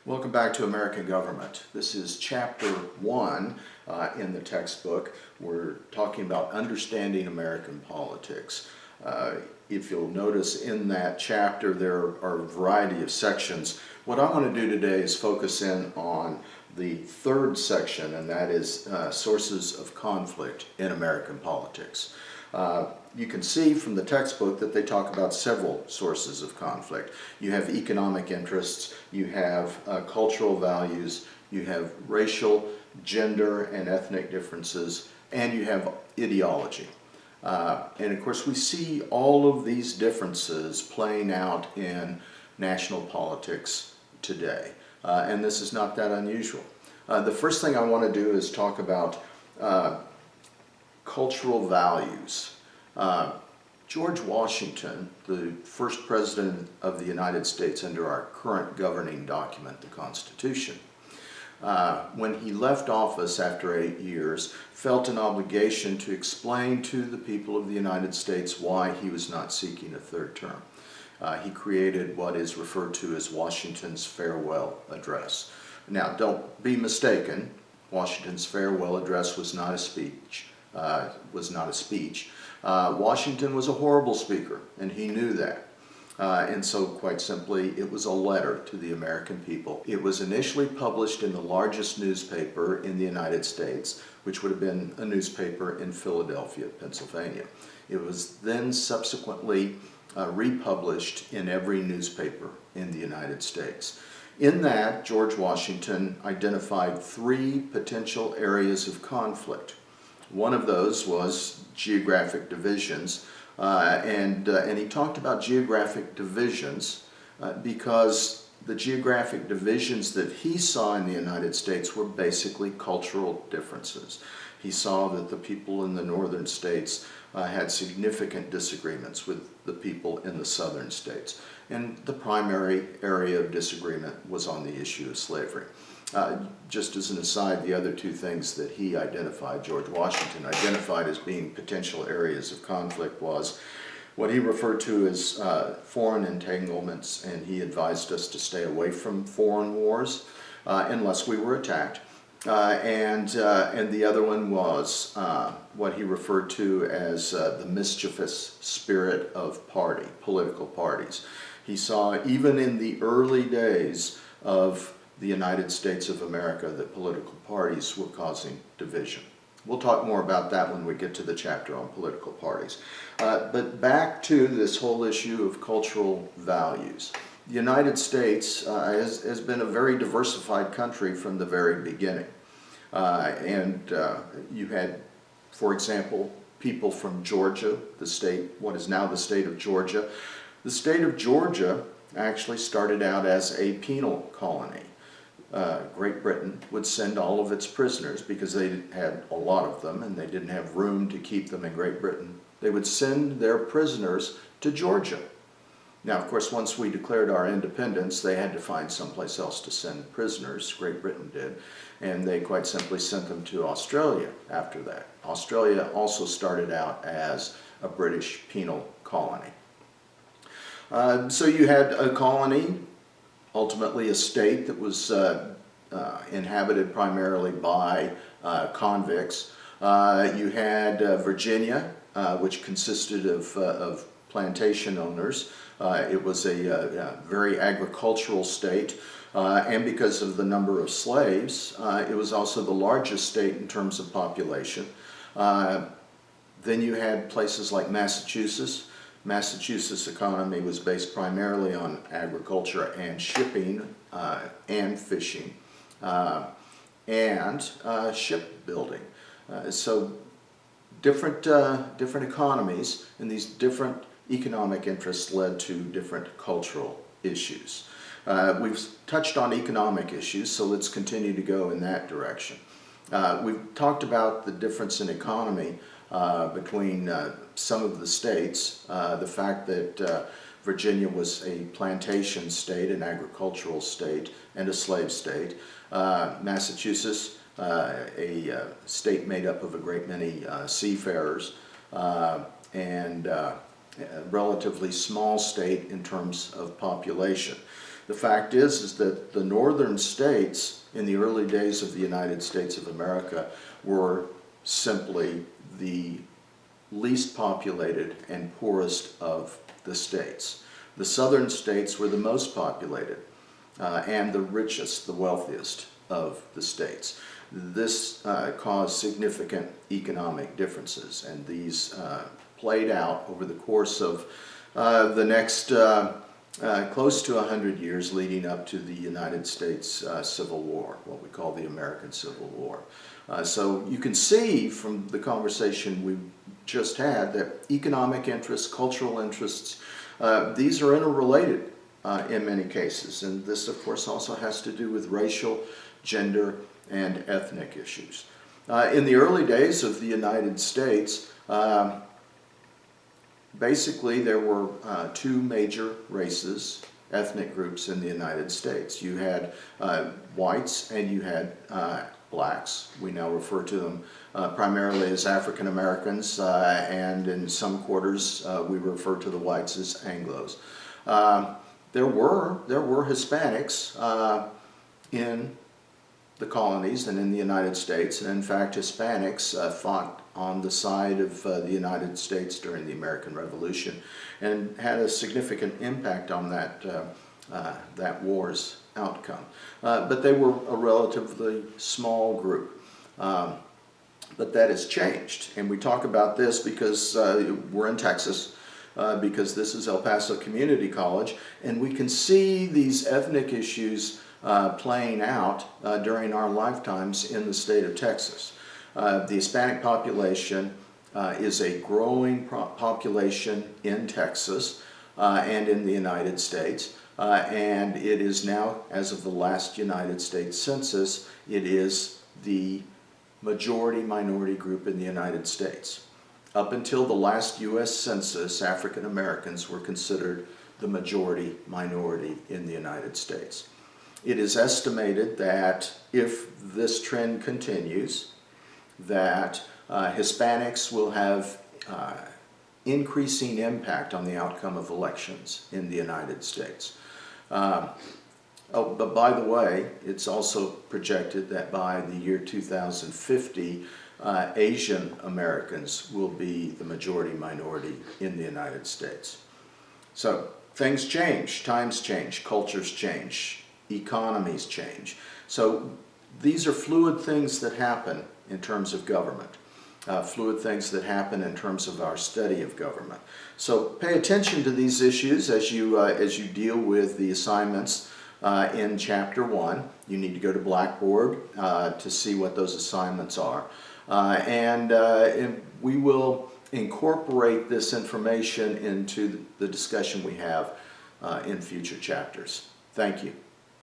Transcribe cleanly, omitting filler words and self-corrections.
Welcome back to American Government. This is chapter 1 in the textbook. We're talking about understanding American politics. If you'll notice in that chapter there are a variety of sections. What I want to do today is focus in on the third section, and that is sources of conflict in American politics. You can see from the textbook that they talk about several sources of conflict. You have economic interests, you have cultural values, you have racial, gender, and ethnic differences, and you have ideology. And of course we see all of these differences playing out in national politics today. And this is not that unusual. The first thing I want to do is talk about cultural values. George Washington, the first president of the United States under our current governing document, the Constitution, when he left office after 8 years, felt an obligation to explain to the people of the United States why he was not seeking a third term. He created what is referred to as Washington's Farewell Address. Now, don't be mistaken, Washington's Farewell Address was not a speech. Washington was a horrible speaker, and he knew that. And so, quite simply, it was a letter to the American people. It was initially published in the largest newspaper in the United States, which would have been a newspaper in Philadelphia, Pennsylvania. It was then subsequently republished in every newspaper in the United States. In that, George Washington identified 3 potential areas of conflict. One of those was geographic divisions, and he talked about geographic divisions because the geographic divisions that he saw in the United States were basically cultural differences. He saw that the people in the northern states had significant disagreements with the people in the southern states, and the primary area of disagreement was on the issue of slavery. Just as an aside, the other 2 things that he identified, George Washington identified as being potential areas of conflict, was what he referred to as foreign entanglements, and he advised us to stay away from foreign wars unless we were attacked. And the other one was what he referred to as the mischievous spirit of political parties. He saw, even in the early days of the United States of America, that political parties were causing division. We'll talk more about that when we get to the chapter on political parties. But back to this whole issue of cultural values. The United States has been a very diversified country from the very beginning. You had, for example, people from Georgia, the state, what is now the state of Georgia. The state of Georgia actually started out as a penal colony. Great Britain would send all of its prisoners, because they had a lot of them and they didn't have room to keep them in Great Britain. They would send their prisoners to Georgia. Now, of course, once we declared our independence, they had to find someplace else to send prisoners. Great Britain did. And they quite simply sent them to Australia after that. Australia also started out as a British penal colony. So you had a colony, ultimately a state that was inhabited primarily by convicts. You had Virginia, which consisted of plantation owners. It was a very agricultural state, and because of the number of slaves, it was also the largest state in terms of population. Then you had places like Massachusetts. Massachusetts' economy was based primarily on agriculture and shipping and fishing and shipbuilding. So different economies, and these different economic interests led to different cultural issues. We've touched on economic issues, so let's continue to go in that direction. We've talked about the difference in economy between some of the states, the fact that Virginia was a plantation state, an agricultural state, and a slave state. Massachusetts, a state made up of a great many seafarers, and a relatively small state in terms of population. The fact is that the northern states in the early days of the United States of America were simply the least populated and poorest of the states. The southern states were the most populated and the richest, the wealthiest of the states. This caused significant economic differences, and these played out over the course of the next close to 100 years leading up to the United States Civil War, what we call the American Civil War. So you can see from the conversation we just had that economic interests, cultural interests, these are interrelated in many cases. And this, of course, also has to do with racial, gender, and ethnic issues. In the early days of the United States, basically there were two major races, ethnic groups in the United States. You had whites and you had blacks. We now refer to them primarily as African Americans, and in some quarters we refer to the whites as Anglos. There were Hispanics in the colonies and in the United States, and in fact Hispanics fought on the side of the United States during the American Revolution and had a significant impact on that war's outcome. But they were a relatively small group. But that has changed, and we talk about this because we're in Texas, because this is El Paso Community College, and we can see these ethnic issues playing out during our lifetimes in the state of Texas. The Hispanic population is a growing population in Texas and in the United States, and it is now, as of the last United States Census, it is the majority minority group in the United States. Up until the last U.S. Census, African Americans were considered the majority minority in the United States. It is estimated that if this trend continues, that Hispanics will have increasing impact on the outcome of elections in the United States. But by the way, it's also projected that by the year 2050, Asian Americans will be the majority minority in the United States. So things change, times change, cultures change, economies change. So these are fluid things that happen in terms of government, fluid things that happen in terms of our study of government. So pay attention to these issues as you deal with the assignments in Chapter 1. You need to go to Blackboard to see what those assignments are. And we will incorporate this information into the discussion we have in future chapters. Thank you.